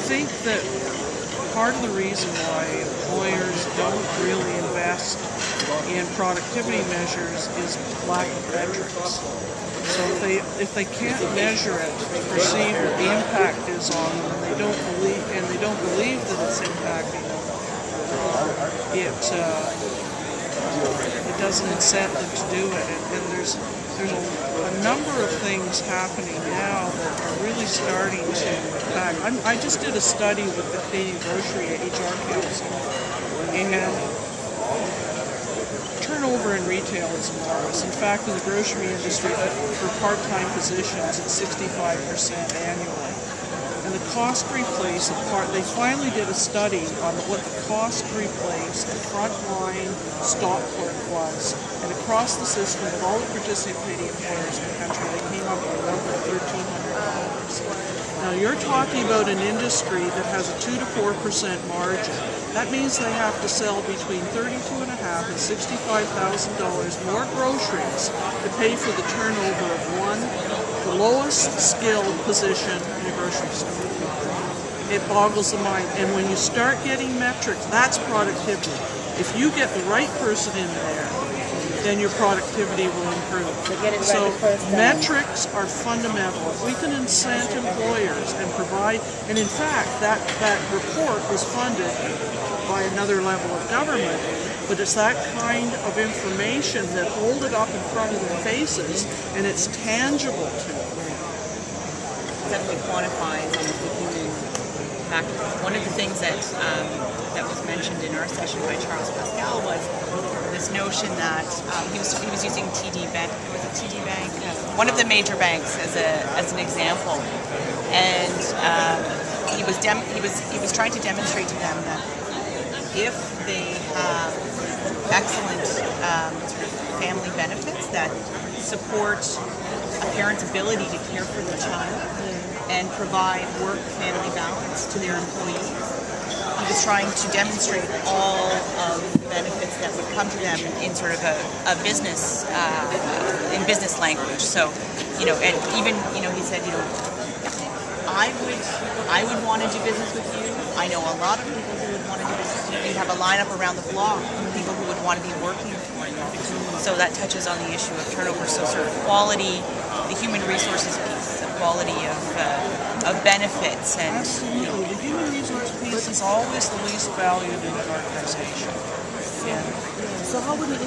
think that part of the reason why employers don't really invest in productivity measures is lack of metrics. So if they can't measure it, they perceive what the impact is on them, and they don't believe that it's impacting them. It doesn't incent them to do it, and there's a number of things happening now that are really starting to impact. I just did a study with the Canadian Grocery HR Council, and turnover in retail is enormous. In fact, in the grocery industry, for part-time positions, it's 65% annually. And the cost to replace they finally did a study on what the cost to replace a frontline stock clerk was. And across the system, with all the participating employers in the country, they came up with a number of $1,300. Now, you're talking about an industry that has a 2 to 4% margin. That means they have to sell between $32,500 and $65,000 more groceries to pay for the turnover of the lowest skilled position in a grocery store. It boggles the mind. And when you start getting metrics, that's productivity. If you get the right person in there, then your productivity will improve. So metrics are fundamental. If we can incent employers and provide, and in fact, that report was funded by another level of government, but it's that kind of information that hold it up in front of their faces and it's tangible to them. Definitely quantifies the human factor. One of the things that was mentioned in our session by Charles Pascal was this notion that he was using TD Bank. Was it TD Bank? One of the major banks as an example, and he was trying to demonstrate to them that if they have excellent sort of family benefits that support a parent's ability to care for their child and provide work-family balance to their employees. He was trying to demonstrate all of the benefits that would come to them in sort of a business, in business language. So, and even, he said, I would want to do business with you. I know a lot of people who would want to do business with you. You have a lineup around the block of people who would want to be working for you. So that touches on the issue of turnover. So sort of quality, the human resources piece, the quality of benefits, and absolutely, the human resource piece is always the least valued in an organization. So how would we